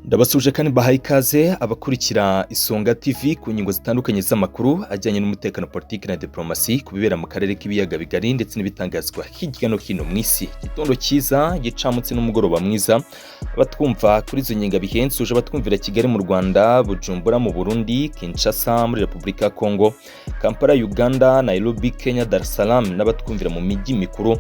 Ndabasuje kandi bahaye ikaze abakurikira Isonga TV ku ngingo zitandukanye z'amakuru ajyanye n'umutekano, politiki na diplomasi ku bibera mu karere k'ibiyaga bigari ndetse n'ibitangazwa hirya no hino mu isi. Gitondo cyiza, gicamutse n'umugoroba mwiza. Abatwumva kuri izo ngingo bihensuje, abatwumvira Kigali mu Rwanda, Bujumbura mu Burundi, Kinshasa muri Repubulika ya Kongo, Kampala Uganda, Nairobi Kenya, Dar es Salaam n'abatwumvira mu mijyi mikuru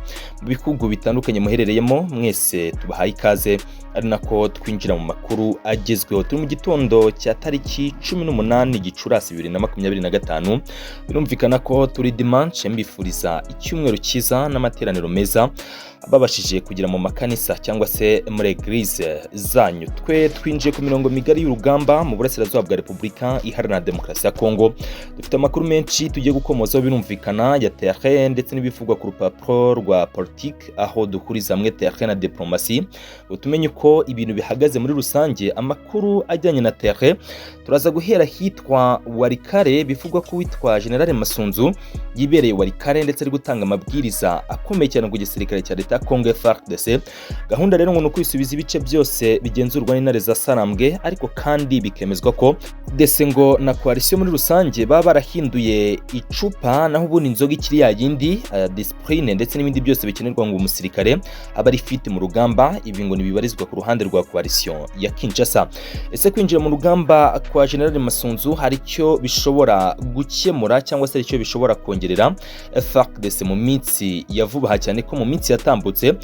mu bihugu bitandukanye muherereyemo, mwese tubahaye ikaze ari nako twinjira mu makuru agezweho. Turi mu gitondo cya tariki 18 Gicurasi 2025. Birumvikana ko turi dimanche, mbifuriza icyumweru cyiza n'amateraniro meza babashije kugira mu makanisa cyangwa se muri eglise zanyu. Twe twinjiye ku mirongo migari y'urugamba mu burasirazuba bwa Repubulika Iharanira Demokarasi ya Kongo. Dufite amakuru menshi tugiye gukomozaho, birumvikana ya terrain ndetse n'ibivugwa ku rupapuro rwa politique, aho dukuriza hamwe terrain na diplomasi, utumenye uko ibintu bihagaze muri rusange. Amakuru ajyanye na terrain turaza guhera hitwa Warikare, bivugwa ko witwa General Masunzu yibereye Warikare ndetse ari gutanga amabwiriza akomeye cyane ku gisirikare cya leta Kongo FARDC. Gahunda rero ngo no kwisubiza ibice byose bigenzurwa n'intare za Sarambwe, ariko kandi bikemezwa ko dese ngo na coalition muri rusange baba barahinduye icupa, naho ubundi inzoga ikiri ya yindi, discipline ndetse n'ibindi byose bikenerwa ngo umusirikare aba ari fit mu rugamba. Ibi ngo nibibarizwa ku ruhande rwa coalition ya Kinshasa. Ese kwinjira mu rugamba kwa General Masunzu hari icyo bishobora gukemura cyangwa se icyo bishobora kongerera FARDC mu minsi ya vuba cyane ko mu minsi yatambutse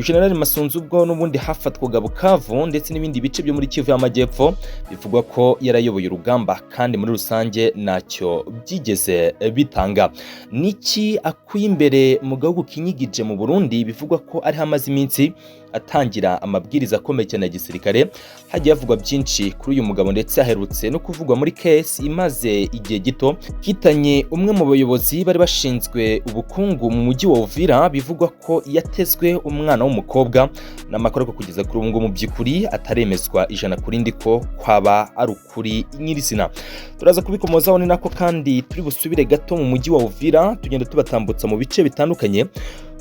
General Masunzu ubwo n'ubundi hafatwaga Bukavu ndetse n'ibindi bice byo muri Kivu y'Amajyepfo, bivugwa ko yarayoboye urugamba kandi muri rusange ntacyo byigeze bitanga. Niki akuye imbere mu gihugu kinyigije mu Burundi, bivugwa ko ari hamaze iminsi atangira amabwiriza akomeye cyane ya gisirikare. Hagiye havugwa byinshi kuri uyu mugabo ndetse aherutse no kuvugwa muri case imaze igihe gito hitanye umwe mu bayobozi bari bashinzwe ubukungu mu mujyi wa Uvira, bivugwa ko yatezwe umwana w'umukobwa n'amakuru ko kugeza kuri ubu ngo mu by'ukuri ataremezwa ijana kuri ndi ko kwaba ari ukuri nyirizina. Turaza kubikomozaho ni nako kandi turi busubire gato mu mujyi wa Uvira, tugenda tubatambutsa mu bice bitandukanye.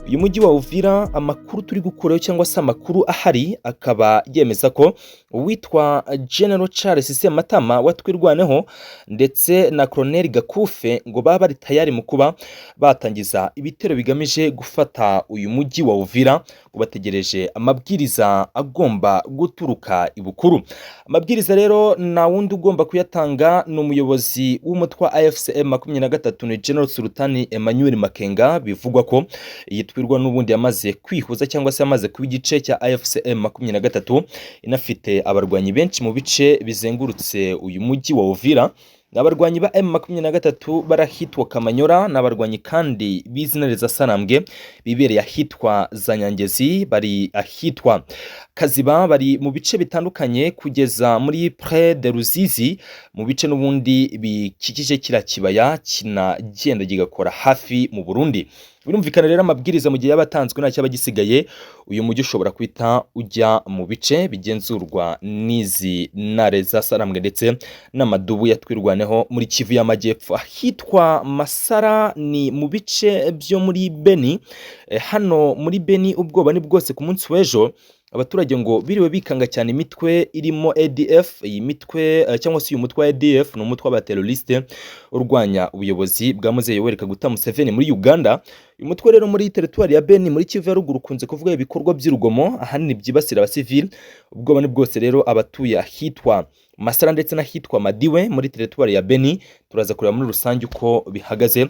Uyu mujyi wa Uvira, amakuru turi gukurayo cyangwa se amakuru ahari akaba yemeza ko uwitwa General Charles Sematama watwirwaneho ndetse na Colonel Gakufe ngo baba bari tayari mu kuba batangiza ibitero bigamije gufata uyu mujyi wa Uvira, ngo bategereje amabwiriza agomba guturuka ibukuru. Amabwiriza rero na wundi ugomba kuyatanga ni umuyobozi w'umutwe wa AFCM 23 ni General Sultani Emmanuel Makenga, bivugwa ko yitwirwa n'ubundi yamaze kwihuza cyangwa se yamaze kuba igice cya AFCM 23 inafite abarwanyi benshi mu bice bizengurutse uyu mujyi wa Uvira. Abarwanyi ba M23 barahitwa Kamanyora, n'abarwanyi kandi bizina za Sarambwe bibereye ahitwa za Nyangezi, bari ahitwa Kaziba, bari mu bice bitandukanye kugeza muri Près de Ruzizi, mu bice n'ubundi bikikije kira kibaya kinagenda gigakora hafi mu Burundi. Birumvikana rero amabwiriza mu gihe yabatanzwe nta cyaba gisigaye, uyu mujyi ushobora kwita ujya mu bice bigenzurwa n'izi ntare za Sarambwe ndetse n'amadubu yatwirwaneho muri Kivu y'Amajyepfo. Hitwa Masara ni mu bice byo muri Beni. Hano muri Beni ubwoba ni bwose ku munsi w'ejo, abaturage ngo biriwe bikanga cyane imitwe irimo ADF. Iyi mitwe cyangwa se uyu mutwe wa ADF ni umutwe w'abateroriste urwanya ubuyobozi bwa Muzehe Yoweri Kaguta Museveni muri Uganda. Uyu mutwe rero muri territoire ya Beni muri Kivu ya ruguru ukunze kuvuga ibikorwa by'urugomo ahanini byibasira abasivili. Ubwoba ni bwose rero abatuye ahitwa Masara ndetse n'ahitwa Madiwe muri territoire ya Beni. Turaza kureba muri rusange uko bihagaze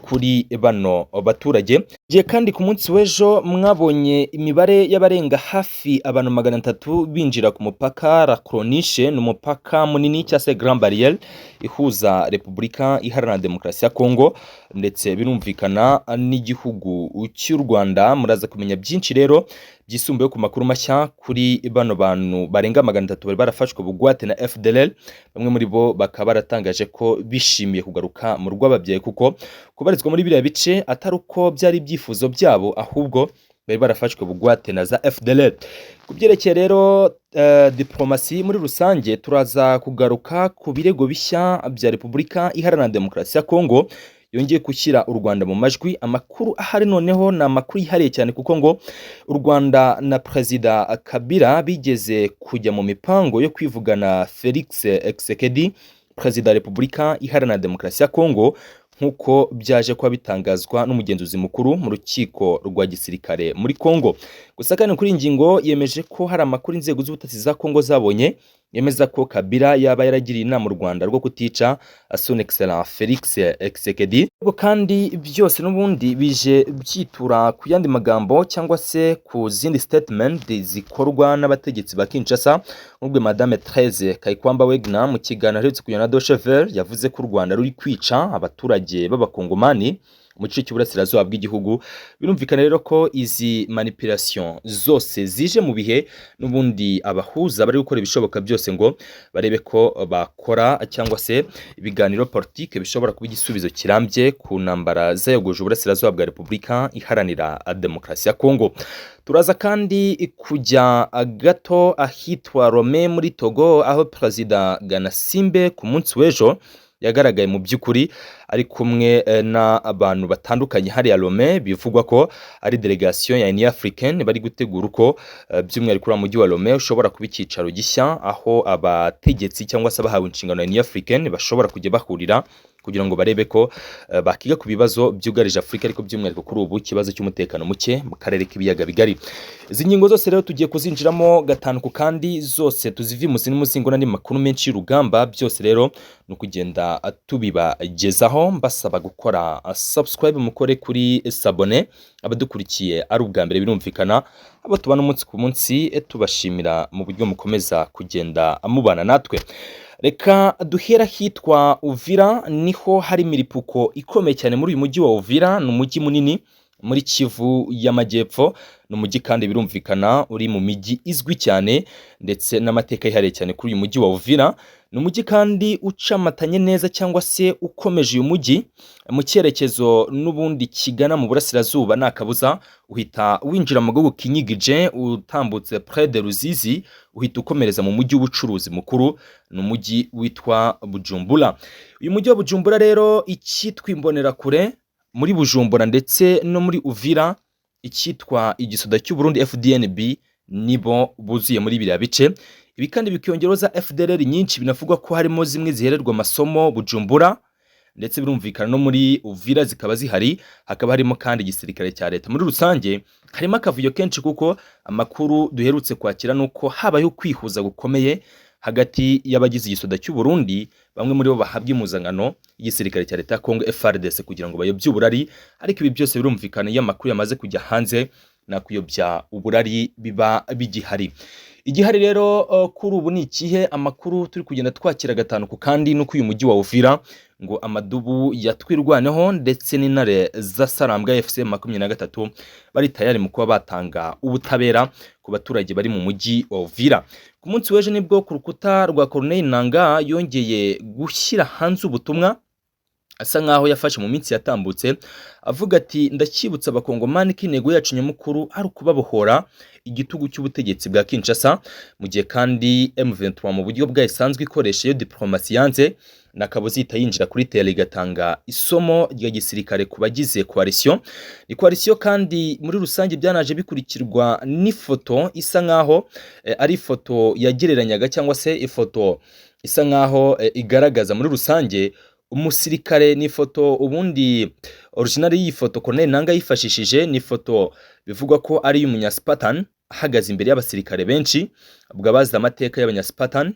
kuri bano baturage. Giye kandi ku munsi w'ejo mwabonye imibare y'abarenga hafi abantu 300 binjira ku mupaka La Corniche, n'umupaka munini cyangwa se Grand Barrier ihuza Repubulika Iharanira Demokarasi ya Kongo ndetse birumvikana n'igihugu cy'u Rwanda. Muraza kumenya byinshi rero byisumbuye ku makuru mashya kuri bano bantu barenga 300 bari barafashwe bugwate na FDLR. Bamwe muri bo bakaba baratangaje ko bishimiye kugaruka mu rw'ababyeyi kuko kubarizwa muri biriya bice atari uko byari ibyifuzo byabo, ahubwo bari barafashwe bugwate na za FDLR. Kubyerekeye rero diplomasi muri rusange, turaza kugaruka ku birego bishya bya Repubulika Iharanira Demokarasi ya Kongo yongeye gushyira u Rwanda mu majwi. Amakuru ahari noneho ni amakuru yihariye cyane kuko ngo u Rwanda na Perezida Kabila bigeze kujya mu mipango yo kwivugana Felix Tshisekedi, Perezida wa Repubulika Iharanira Demokarasi ya Kongo, nk'uko byaje kuba bitangazwa n'umugenzuzi mukuru mu rukiko rwa gisirikare muri Kongo. Gusa kandi kuri ingingo yemeje ko hari amakuru inzego z'ubutasi za Kongo zabonye yemeza ko Kabila yaba yaragiriye inama mu Rwanda rwo kutica Son Excellence Felix Tshisekedi. Ubwo kandi byose n'ubundi bije byitura ku yandi magambo cyangwa se ku zindi statement zikorwa n'abategetsi ba Kinshasa. Ubwo Madame Therese Kaikwamba Wagner mu kiganiro aherutse kujyana na Deutsche Welle yavuze ko u Rwanda ruri kwica abaturage b'abakongomani mu gice cy'uburasirazuba bw'igihugu. Birumvikana rero ko izi manipulation zose zije mu bihe n'ubundi abahuza bari gukora ibishoboka byose ngo barebe ko bakora cyangwa se ibiganiro politike bishobora kuba igisubizo kirambye ku ntambara zayogoje uburasirazuba bwa Repubulika Iharanira Demokarasi ya Kongo. Turaza kandi kujya gato ahitwa Lomé muri Togo, aho Perezida Ganasimbe ku munsi w'ejo yagaragaye mu by'ukuri ari kumwe n'abantu batandukanye hariya Lomé. Bivugwa ko ari delegation ya Union Africaine bari gutegura uko by'umwihariko mu mujyi wa Lomé ushobora kuba icyicaro gishya, aho abategetsi cyangwa se abahawe inshingano ya Union Africaine bashobora kujya bahurira kugira ngo barebe ko bakiga ku bibazo byugarije Afurika, ariko by'umwihariko kuri ubu ikibazo cy'umutekano muke mu karere k'ibiyaga bigari. Izi ngingo zose rero tugiye kuzinjiramo gatanu ku kandi, zose tuzivimusi n'umuzingo n'andi makuru menshi y'urugamba. Byose rero ni ukugenda tubibagezaho, mbasaba gukora subscribe, mukore kuri sabone abadukurikiye ari ubwa mbere. Birumvikana abo tubana umunsi ku munsi tubashimira mu buryo mukomeza kugenda mubana natwe. Reka duhera hitwa Uvira, niho hari imiripuko ikomeye cyane muri uyu mujyi wa Uvira. Ni umujyi munini muri Kivu y'Amajyepfo, ni umujyi kandi birumvikana uri mu mijyi izwi cyane ndetse n'amateka yihariye cyane kuri uyu mujyi wa Uvira. Ni umujyi kandi ucamatanye neza cyangwa se ukomeje uyu mujyi mu cyerekezo n'ubundi kigana mu burasirazuba. Nta kabuza uhita winjira mu gihugu kinyigije, utambutse près de Ruzizi uhita ukomereza mu mujyi w'ubucuruzi mukuru, ni umujyi witwa Bujumbura. Uyu mujyi wa Bujumbura rero icyitwa imbonerakure muri Bujumbura ndetse no muri Uvira, icyitwa igisoda cy'u Burundi FDNB, nibo buzuye muri biriya bice. Ibi kandi bikiyongeroza FDLR nyinshi, binavugwa ko harimo zimwe zihererwa amasomo Bujumbura, ndetse birumvikana no muri Uvira zikaba zihari. Hakaba harimo kandi igisirikare cya leta. Muri rusange harimo akavuyo kenshi, kuko amakuru duherutse kwakira nuko habayeho kwihuza gukomeye hagati y'abagize igisoda cy'u Burundi, bamwe muri bo bahabwa impuzankano y'igisirikare cya leta ya Kongo FARDC kugira ngo bayobye uburari. Ariko ibi byose birumvikana iyo amakuru yamaze kujya hanze na kuyobya uburari biba bigihari. Igihari rero kuri ubu ni ikihe? Amakuru turi kugenda twakira gatanu ku kandi nuko uyu mujyi wa Uvira ngo amadubu yatwirwaneho ndetse n'intare za Sarambwa FC 23 bari tayari mu kuba batanga ubutabera ku baturage bari mu mujyi wa Uvira. Ku munsi w'ejo nibwo ku rukuta rwa Corneille Nangaa yongeye gushyira hanze ubutumwa asa nkaho yafashe mu minsi yatambutse, avuga ati ndakibutsa abakongomani ko intego yacu nyamukuru ari ukubabohora igitugu cy'ubutegetsi bwa Kinshasa, mu gihe kandi M23 mu buryo bwa isanzwe ikoresha yo diplomasi yanze nakabuze yinjira kuri tele igatanga isomo rya gisirikare ku bagize coalition. Ni coalition kandi muri rusange byanaje bikurikirwa n'ifoto isa nkaho ari ifoto yagereranyaga cyangwa se ifoto isa nkaho igaragaza muri rusange umusirikare. Ni foto ubundi original y'ifoto Corneille Nangaa yifashishije, ni foto bivugwa ko ari y'umunyaspartan ahagaze imbere y'abasirikare benshi. Ubwo abazi amateka y'abanyaspartan,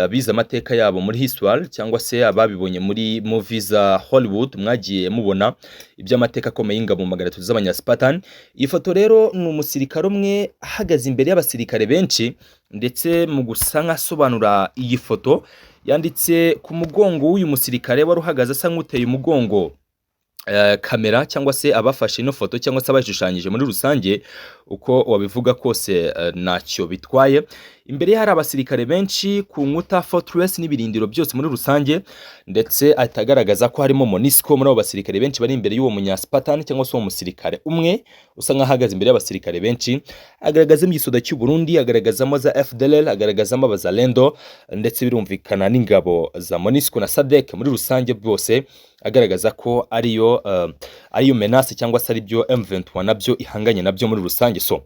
abize amateka yabo muri history cyangwa se ababibonye muri movies za Hollywood, mwagiye mubona iby'amateka akomeye y'ingabo mu magana z'abanyaspartan. Iyi foto rero ni umusirikare umwe ahagaze imbere y'abasirikare benshi, ndetse mu gusa nkasobanura iyi foto yanditse ku mugongo w'uyu musirikare wari uhagaze asa nk'uteye umugongo kamera cyangwa se abafashe ino foto cyangwa se abashushanyije muri rusange uko wabivuga kose ntacyo bitwaye. imbere ye hari abasirikare benshi ku nkuta fortress n'ibirindiro byose muri rusange, ndetse ahita agaragaza ko harimo MONUSCO muri abo basirikare benshi bari imbere y'uwo munyaspartan cyangwa se uwo musirikare umwe usa nkaho ahagaze imbere y'abasirikare benshi. Agaragazamo igisoda cy'u Burundi, agaragazamo za FDLR, agaragazamo abazalendo, ndetse birumvikana n'ingabo za MONUSCO na SADC muri rusange bose, agaragaza ko ariyo menace cyangwa se ari byo M23 nabyo ihanganye nabyo muri rusange. So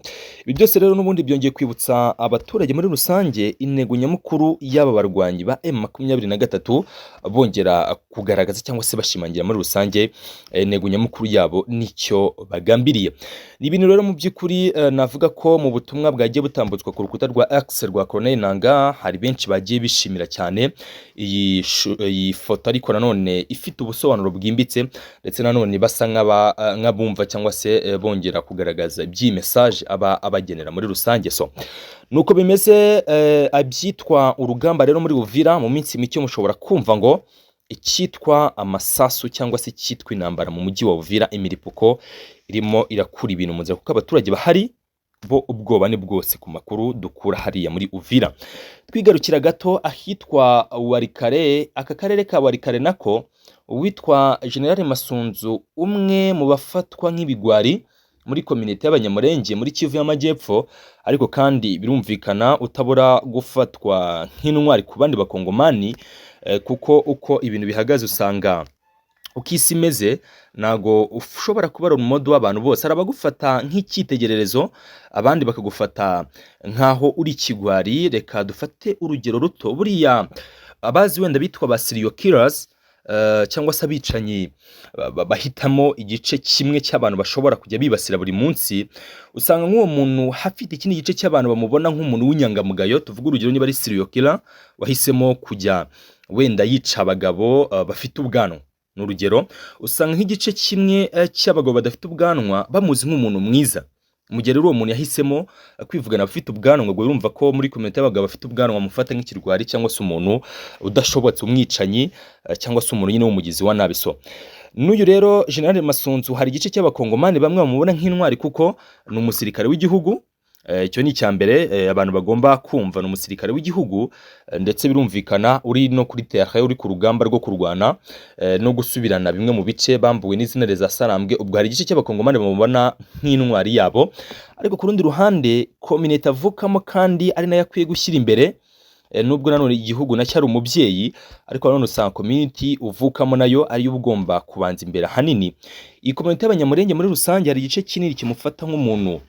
ibi byose rero n'ubundi byongeye kwibutsa abaturage muri rusange intego nyamukuru y'aba barwanyi ba M23, bongera kugaragaza cyangwa se bashimangira muri rusange intego nyamukuru yabo nicyo bagambiriye. Ni ibintu rero mu by'ukuri navuga ko mu butumwa bwagiye butambutswa ku rukuta rwa X rwa Colonel Nanga hari benshi bagiye bishimira cyane iyi foto, ariko nanone ifite ubusobanuro bwimbitse, ndetse nanone basa nk'abumva cyangwa se bongera kugaragaza iby'iyi message aba abagenera muri rusange. So nuko bimeze abyitwa urugamba rero muri Uvira. Mu minsi mike mushobora kumva ngo icyitwa amasasu cyangwa se icyitwa intambara mu mujyi wa Uvira, imiripuko irimo irakura ibintu mu nzira kuko abaturage bahari bo ubwoba ni bwose ku makuru dukura hariya muri Uvira. Twigarukira gato ahitwa Warikare, aka karere ka Warikare nako uwitwa General Masunzu, umwe mu bafatwa nk'ibigwari muri community y'abanyamurenge muri Kivu y'Amajyepfo, ariko kandi birumvikana utabura gufatwa nk'intwari ku bandi bakongomani, kuko uko ibintu bihagaze usanga ukisi imeze nago ushobora kubara umumodo w'abantu bose. Arabagufata nk'icyitegererezo, abandi bakagufata nkaho uri kigwari. Reka dufate urugero ruto, buriya abazi wenda bitwa ba serial killers cyangwa se abicanyi bahitamo igice kimwe cy'abantu bashobora kujya bibasira buri munsi, usanga nk'uwo muntu hafite ikindi gice cy'abantu bamubona nk'umuntu w'inyangamugayo. Tuvuga urugero niba ari serial killer wahisemo kujya wenda yica abagabo bafite ubwanwa, ni urugero, usanga nk'igice kimwe cy'abagabo badafite ubwanwa bamuzi nk'umuntu mwiza. Mu gihe rero uwo muntu yahisemo kwivugana abafite ubwanwa, ngo yumva ko muri community y'abagabo bafite ubwanwa mufata nk'ikirwari cyangwa se umuntu udashobotse, umwicanyi cyangwa se umuntu nyine w'umugizi wa nabi. So n'uyu rero General Masunzu hari igice cy'abakongomani bamwe bamubona nk'intwari kuko ni umusirikare w'igihugu. Icyo ni icyambere abantu bagomba kumva, ni umusirikare w'igihugu, ndetse birumvikana uri no kuri terrain, uri ku rugamba rwo kurwana no gusubirana bimwe mu bice bambuwe n'izina za Sarambwe. Ubwo hari igice cy'abakongomani bamubona nk'intwari yabo, ariko ku rundi ruhande community avukamo kandi ari nayo akwiye gushyira imbere, nubwo nanone igihugu nacyo ari umubyeyi, ariko nanone usanga community uvukamo nayo ariyo ugomba kubanza imbere hanini. Iyi community y'abanyamurenge muri rusange hari igice kinini kimufata nk'umuntu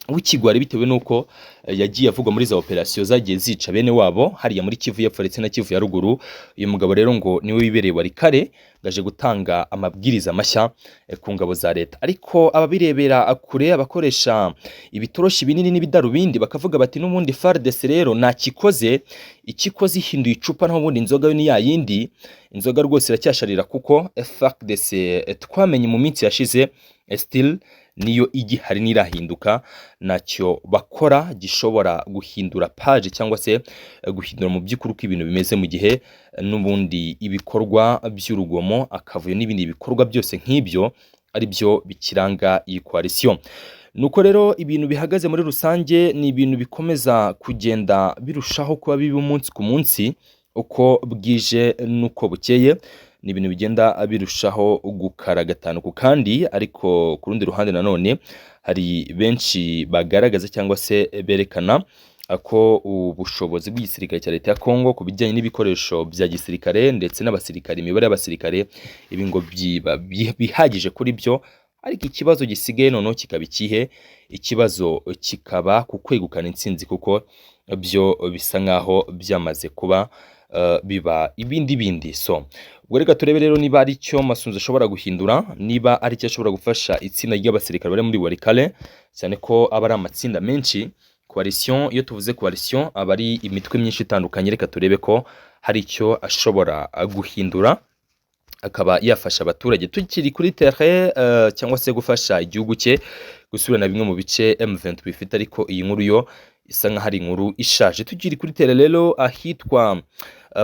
w'ikigwari, bitewe nuko yagiye avugwa muri za operation zagiye zica bene wabo hariya muri Kivu y'Epfo ndetse na Kivu ya Ruguru. Uyu mugabo rero ngo niwe wibereye Warikare, gaje gutanga amabwiriza mashya ku ngabo za leta. Ariko ababirebera kure, abakoresha ibitoroshi binini n'ibidarubindi bakavuga bati n'ubundi FARDC rero nakikoze ikikoze ihinduye icupa, naho ubundi inzoga yo ni ya yindi. Inzoga rwose iracyasharira kuko FARDC twamenye mu minsi yashize still niyo igihari nirahinduka, nacyo bakora gishobora guhindura page cyangwa se guhindura mu by'ukuri uko ibintu bimeze, mu gihe n'ubundi ibikorwa by'urugomo, akavuyo n'ibindi bikorwa byose nk'ibyo ari byo bikiranga iyi coalition. Nuko rero ibintu bihagaze muri rusange ni ibintu bikomeza kugenda birushaho kuba bibi umunsi ku munsi uko bwije nuko bukeye. Ni ibintu bigenda birushaho gukara gatanu ku kandi, ariko ku rundi ruhande nanone hari benshi bagaragaza cyangwa se berekana ko ubushobozi bw'igisirikare cya leta ya Kongo ku bijyanye n'ibikoresho bya gisirikare ndetse n'abasirikare, imibare y'abasirikare, ibi ngo bihagije kuri byo. Ariko ikibazo gisigaye noneho kikaba ikihe? Ikibazo kikaba ku kwegukana intsinzi, kuko byo bisa nkaho byamaze kuba biba ibindi. So ubwo reka turebe rero niba ari cyo Masunzu ashobora guhindura, niba ari cyo ashobora gufasha itsinda ry'abasirikare bari muri Warikare, cyane ko aba ari amatsinda menshi. Coalition, iyo tuvuze coalition aba ari imitwe myinshi itandukanye. Reka turebe ko hari icyo ashobora guhindura akaba yafasha abaturage. Tukiri kuri terrain cyangwa se gufasha igihugu cye gusubirana bimwe mu bice M23 bifite, ariko iyi nkuru yo isa nka hari inkuru ishaje. Tukiri kuri terrain rero ahitwa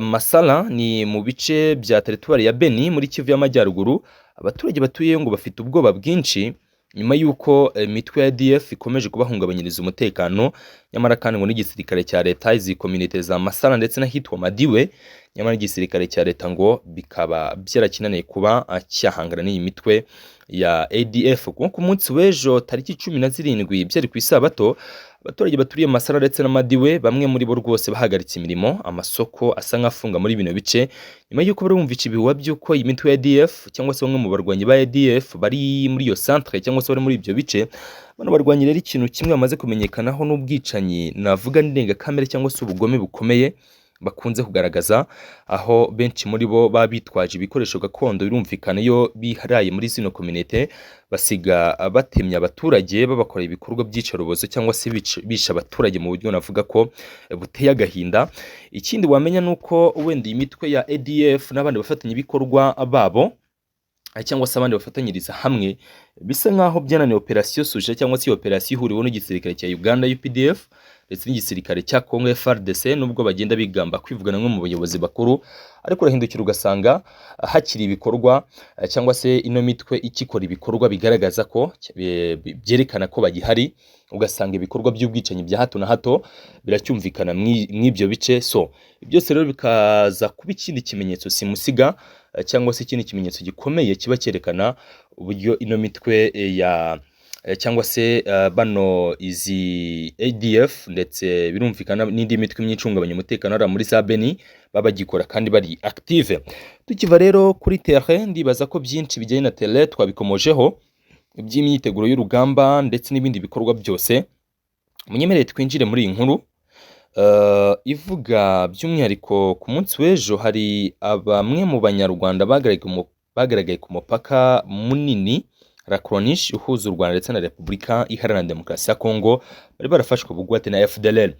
Masala, ni mu bice bya territoire ya Beni muri Kivu y'Amajyaruguru. Abaturage batuye ngo bafite ubwoba bwinshi nyuma y'uko imitwe ya ADF ikomeje kubahungabanyiriza umutekano, nyamara kandi ngo n'igisirikare cya leta, izi community za Masala ndetse n'ahitwa Madiwe, nyamara igisirikare cya leta ngo bikaba byarakinaniye kuba cyahangana n'iyi mitwe ya ADF. Ku munsi w'ejo tariki 17 byari ku isabato, abaturage baturiye Masala ndetse n'Amadiwe bamwe muri bo rwose bahagaritse imirimo, amasoko asa nk'afunga muri bino bice, nyuma y'uko bari bumvica ibihuha by'uko iyi mitwe ya ADF cyangwa se bamwe mu barwanyi ba ADF bari muri iyo centre cyangwa se bari muri ibyo bice. Bano barwanyi rero ikintu kimwe bamaze kumenyekanaho n'ubwicanyi navuga ndengakamere cyangwa se ubugome bukomeye bakunze kugaragaza, aho benshi muri bo babitwaje ibikoresho gakondo. Birumvikana iyo biharaye muri zino community basiga batemya abaturage, babakora ibikorwa by'icarubozo cyangwa se bisha abaturage mu buryo navuga ko buteye agahinda. Ikindi wamenya nuko wenda imitwe ya ADF n'abandi bafatanya ibikorwa babo cyangwa se abandi bafatanyiriza hamwe bisa nkaho byananiye operation Suje cyangwa se operation ihuriweho n'igisirikare cya Uganda UPDF ndetse n'igisirikare cya Congo FARDC, nubwo bagenda bigamba kwivugana mu bayobozi bakuru, ariko rahindukira ugasanga hakiri ibikorwa cyangwa se ino mitwe ikikora ibikorwa bigaragaza ko byerekana ko bagihari, ugasanga ibikorwa by'ubwicanyi bya hato na hato biracyumvikana mw'ibyo bice. So byose rero bikaza kuba ikindi kimenyetso simusiga cyangwa se ikindi kimenyetso gikomeye kiba cyerekana uburyo ino mitwe ya cyangwa se bano izi ADF ndetse birumvikana n'indi mitwe myicungabanya umutekano ara muri za Beni babagikora kandi bari active. Tukiva rero kuri terrain, ndibaza ko byinshi bijyanye na tele twabikomojeho, iby'imyiteguro y'urugamba ndetse n'ibindi bikorwa byose. Munyemerere twinjire muri iyi nkuru ivuga by'umwihariko ku munsi w'ejo hari bamwe mu banyarwanda bagaragaye ku mupaka munini Rakronish uhuza u Rwanda ndetse na Repubulika Iharanira Demokarasi ya Kongo, bari barafashwe bugwate na FDLR.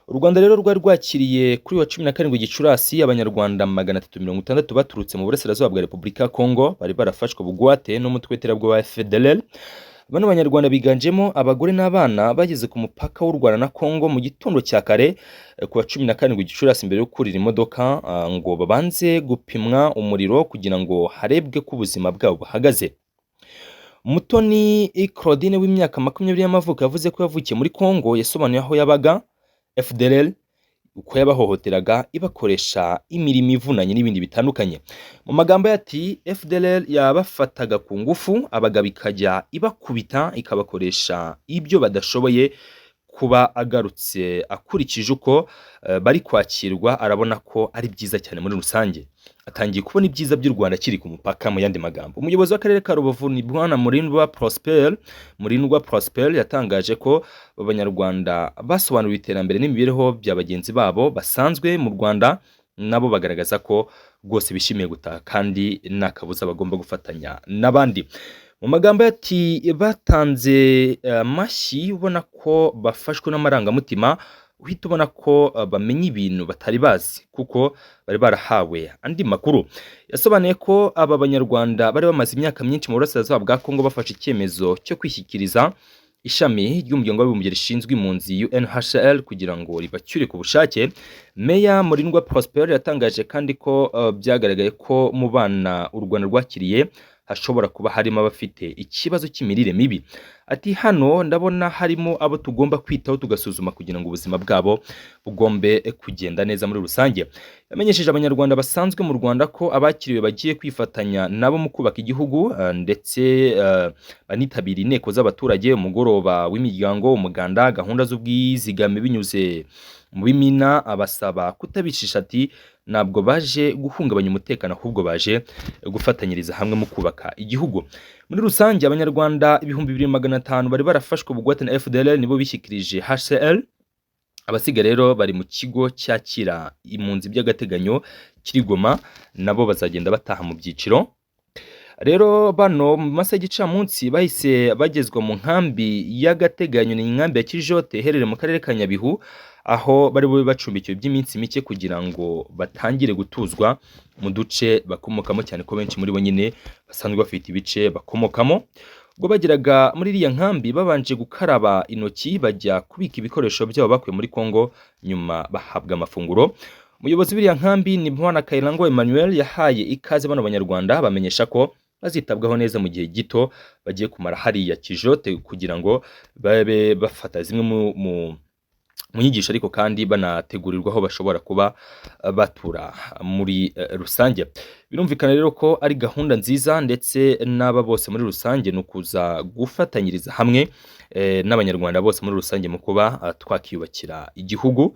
U Rwanda rero rwari rwakiriye kuri wa 17 Gicurasi abanyarwanda 360 baturutse mu burasirazuba bwa Repubulika ya Kongo, bari barafashwe bugwate n'umutwe w'iterabwoba wa FDLR. Bano banyarwanda biganjemo abagore n'abana bageze ku mupaka w'u Rwanda na Kongo mu gitondo cya kare ku wa 17 Gicurasi mbere yo kurira imodoka ngo babanze gupimwa umuriro kugira ngo harebwe ko ubuzima bwabo buhagaze. Mutoni Claudine w'imyaka 20 y'amavuko yavuze ko yavukiye muri Kongo, yasobanuye aho yabaga FDLR uko yabahohoteraga ibakoresha imirimo ivunanye n'ibindi bitandukanye. Mu magambo yati FDLR yabafataga ku ngufu abagabo ikajya ibakubita ikabakoresha ibyo badashoboye kuba agarutse akurikije uko bari kwakirwa, arabona ko ari byiza cyane muri rusange. Atangiye kubona ibyiza by'u Rwanda kiri ku mupaka. Mu yandi magambo, umuyobozi w'akarere ka Rubavu ni Bwana Murindwa Prosper yatangaje ko abanyarwanda basobanuriwe iterambere n'imibereho bya bagenzi babo basanzwe mu Rwanda, nabo bagaragaza ko rwose bishimiye gutaha kandi nakabuza bagomba gufatanya n'abandi. Mu magambo yati batanze mashyi, ubona ko bafashwe n'amarangamutima, uhita ubona ko bamenye ibintu batari bazi kuko bari barahawe andi makuru. Yasobanuye ko aba banyarwanda bari bamaze imyaka myinshi mu burasirazuba bwa Kongo bafashe icyemezo cyo kwishyikiriza ishami ry'umuryango w'abibumbye rishinzwe impunzi UNHCR kugira ngo ribacyure ku bushake. Meya Murindwa Prosper yatangaje kandi ko byagaragaye ko mu bana u Rwanda rwakiriye hashobora kuba harimo abafite ikibazo cy'imirire mibi. Ati hano ndabona harimo abo tugomba kwitaho tugasuzuma kugira ngo ubuzima bwabo bugombe kugenda neza muri rusange. Yamenyesheje abanyarwanda basanzwe mu Rwanda ko abakiriwe bagiye kwifatanya nabo mu kubaka igihugu ndetse banitabira inteko z'abaturage, umugoroba w'imiryango, umuganda, gahunda z'ubwizigame binyuze mu bimina. Abasaba kutabishisha, ati ntabwo baje guhungabanya umutekano ahubwo baje gufatanyiriza hamwe mu kubaka igihugu. Muri rusange abanyarwanda 2500 bari barafashwe bugwate na FDLR nibo bishyikirije HCR. Abasiga rero bari mu kigo cyakira impunzi by'agateganyo kiri Goma, nabo bazagenda bataha mu byiciro. Rero bano mu masaha y'igicamunsi bahise bagezwa mu nkambi y'agateganyo, ni inkambi ya Kijote iherereye mu karere ka Nyabihu, aho bari bube bacumbikiwe by'iminsi mike kugira ngo batangire gutuzwa mu duce bakomokamo, cyane ko benshi muri bo nyine basanzwe bafite ibice bakomokamo. Ubwo bageraga muri iriya nkambi babanje gukaraba intoki, bajya kubika ibikoresho byabo bakuye muri Kongo, nyuma bahabwa amafunguro. Umuyobozi w'iriya nkambi ni Bwana Kairango Emmanuel yahaye ikaze bano banyarwanda, bamenyesha ko bazitabwaho neza mu gihe gito bagiye kumara hariya Kijote kugira ngo babe bafata zimwe mu nyigisho ariko kandi banategurirwa aho bashobora kuba batura muri rusange. Birumvikana rero ko ari gahunda nziza ndetse n'aba bose muri rusange no kuza gufatanyiriza hamwe n'abanyarwanda bose muri rusange mu kuba twakiyubakira igihugu.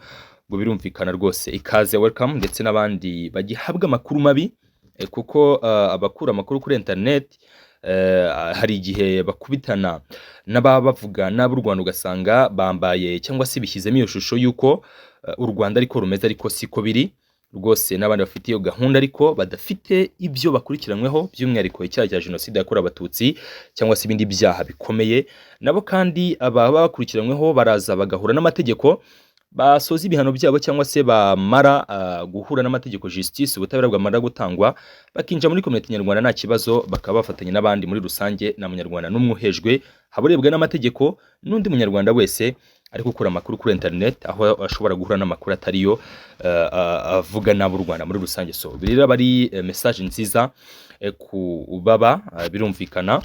Ngo birumvikana rwose ikaze welcome ndetse n'abandi bagihabwa amakuru mabi kuko abakura amakuru kuri internet hari igihe bakubitana n'ababa bavuga n'ab'u Rwanda ugasanga bambaye cyangwa se bishyizemo iyo shusho y'uko u Rwanda ariko rumeze ariko siko biri rwose, n'abandi bafite iyo gahunda ariko badafite ibyo bakurikiranyweho by'umwihariko icyaha cya jenoside yakorewe abatutsi cyangwa se ibindi byaha bikomeye. Nabo kandi ababa bakurikiranyweho baraza bagahura n'amategeko, basoza ibihano byabo cyangwa se bamara guhura n'amategeko justice, ubutabera bwamara gutangwa bakinjira muri community nyarwanda nta kibazo, bakaba bafatanya n'abandi muri rusange. Na munyarwanda n'umwe uhejwe, haburebwe n'amategeko n'undi munyarwanda wese ari gukura amakuru kuri internet aho ashobora guhura n'amakuru atariyo avuga n'ab'u Rwanda muri rusange. So birira bari message nziza ku baba birumvikana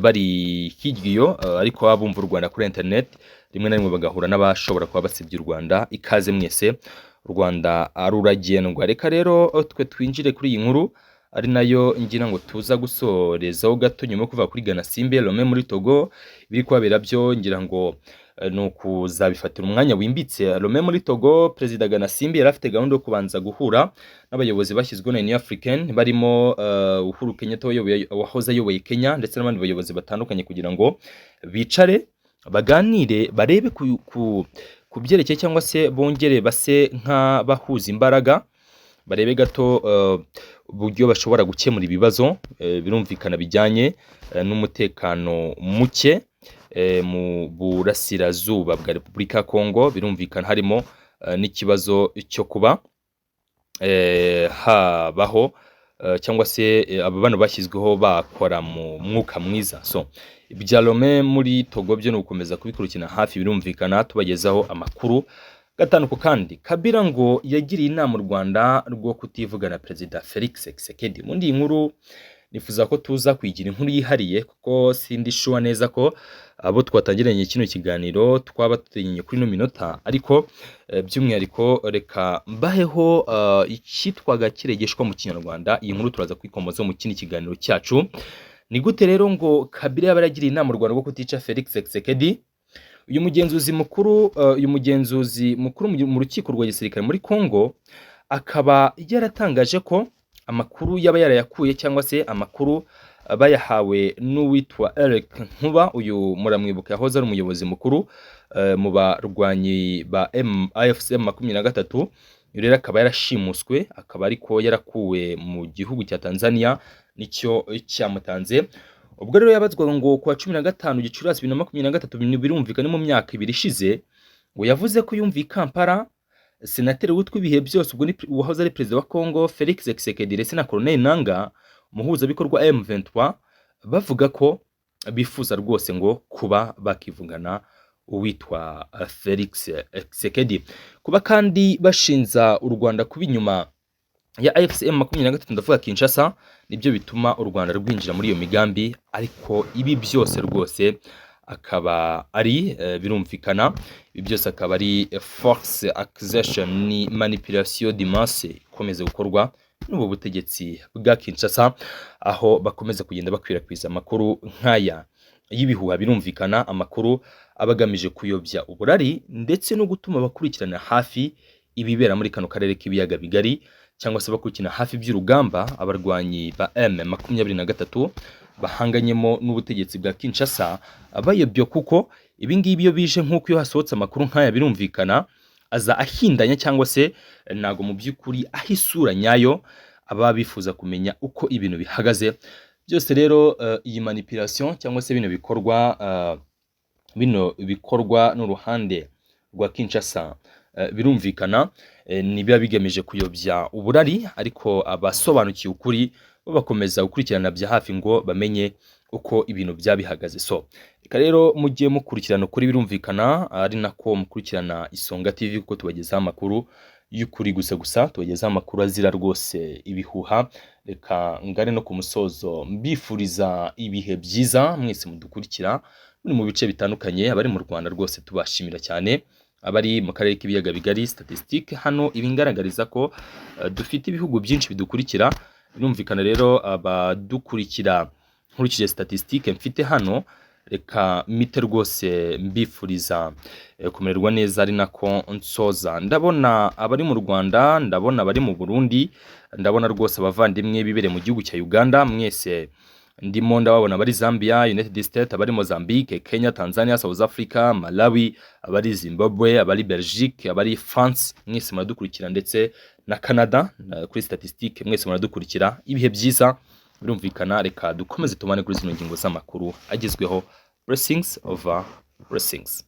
bari hiryo ariko abumva u Rwanda kuri internet rimwe na rimwe bagahura n'abashobora kuba basibye u Rwanda. Ikaze mwese, u Rwanda ruragendwa. Reka rero twe twinjire kuri iyi nkuru ari nayo ngira ngo tuza gusorezaho gato nyuma yo kuva kuri Ganasimbe Lomé muri Togo. Biri kubabera byo ngira ngo nuko zabifatira umwanya wimbitse. Lomé muri Togo, Perezida Ganasimbe yari afite gahunda yo kubanza guhura n'abayobozi bashyizweho na Union Africaine barimo Uhuru Kenyatta wahoze ayoboye Kenya ndetse n'abandi bayobozi batandukanye kugira ngo bicare baganire barebe ku byerekeye cyangwa se bongere base nk'abahuza imbaraga, barebe gato uburyo bashobora gukemura ibibazo birumvikana bijyanye n'umutekano muke mu burasirazuba bwa Repubulika ya Kongo. Birumvikana harimo n'ikibazo cyo kuba habaho cyangwa se aba bana bashyizweho bakora mu mwuka mwiza. So ibya Lomé muri Togo byo no gukomeza kubikurikirana hafi, birumvikana tubagezaho amakuru gatanu. Kandi Kabila ngo yagiriye inama u Rwanda rwo kutivugana Perezida Felix Tshisekedi. Muri iyi nkuru nifuza ko tuza kwigira inkuru yihariye kuko sindi shuwa neza ko abo twatangiranye kino kiganiro twaba tutinye kuri no minota, ariko by'umwihariko reka mbaheho icyitwaga kiregeshwa mu Kinyarwanda. Iyi nkuru turaza kwikomoza mu kindi kiganiro cyacu. Ni gute rero ngo Kabila yabaragira inama u Rwanda rwo kutica Felix Tshisekedi? Uyu mugenzuzi mukuru mu rukiko rwa gisirikare muri Kongo akaba yaratangaje ko amakuru yaba yarayakuye cyangwa se amakuru bayahawe n'uwitwa Eric Nkuba. Uyu muramwibuka yahoze ari umuyobozi mukuru mu barwanyi ba AFC M23. Rero akaba yarashimuswe, akaba ariko yarakuwe mu gihugu cya Tanzania nicyo cyamutanze. Ubwo rero yabazwaga ngo kwa 15 Gicurasi 2023 birumvikana mu myaka 2 ishize, ngo yavuze ko yumva Kampala senateri w'utwibihe byose ubwo ni wahoze ari perezida wa Kongo Felix Tshisekedi ndetse na Colonel Nanga umuhuza bikorwa M23 bavuga ko bifuza rwose ngo kuba bakivugana uwitwa Felix Tshisekedi. Kuba kandi bashinza u Rwanda kuba inyuma ya AFCM 23 ndavuga Kinshasa nibyo bituma u Rwanda rwinjira muri iyo migambi, ariko ibi byose rwose akaba ari birumvikana, ibi byose akaba ari force accusation ni manipulation de masse ikomeza gukorwa n'ubu butegetsi bwa Kinshasa, aho bakomeza kugenda bakwirakwiza amakuru nk'aya y'ibihuha. Birumvikana amakuru abagamije kuyobya uburari ndetse no gutuma bakurikirana hafi ibibera muri kano karere k'ibiyaga bigari, cyangwa se bakurikirana hafi by'urugamba abarwanyi ba M23 bahanganyemo n'ubutegetsi bwa Kinshasa abayobyo, kuko ibi ngibi iyo bije nk'uko iyo hasohotse amakuru nk'aya birumvikana aza ahindanya cyangwa se nago mu by'ukuri ahisura nyayo aba bifuza kumenya uko ibintu bihagaze. Byose rero iyi manipulation cyangwa se bino bikorwa n'uruhande rwa Kinshasa birumvikana nibiba bigamije kuyobya uburari, ariko abasobanukiye ukuri bo bakomeza gukurikirana bya hafi ngo bamenye uko ibintu byabihagaze. So reka rero mugiye mukurikirana ukuri birumvikana ari nako mukurikirana Isonga TV kuko tubagezaho amakuru y'ukuri gusa tubagezaho amakuru azira rwose ibihuha. Reka ngane no ku musozo mbifuriza ibihe byiza mwese mudukurikira muri mu bice bitandukanye, abari mu Rwanda rwose tubashimira cyane, abari mu karere k'ibiyaga bigari. Statistique hano ibingaragariza ko dufite ibihugu byinshi bidukurikira. Birumvikana rero abadukurikira nkurikije statistique mfite hano, reka mite rwose mbifuriza kumererwa neza, ari nako nsoza. Ndabona abari mu Rwanda, ndabona abari mu Burundi, ndabona rwose abavandimwe bibere mu gihugu cya Uganda, mwese ndimo ndababona abari Zambia, United States, abari Mozambique, Kenya, Tanzania, South Africa, Malawi, abari Zimbabwe, abari Belgique, abari France, mwese muradukurikira, ndetse na Canada kuri statistique mwese muradukurikira. Ibihe byiza. Birumvikana, reka dukomeze tubane kuri zino ngingo z'amakuru agezweho. Blessings over blessings.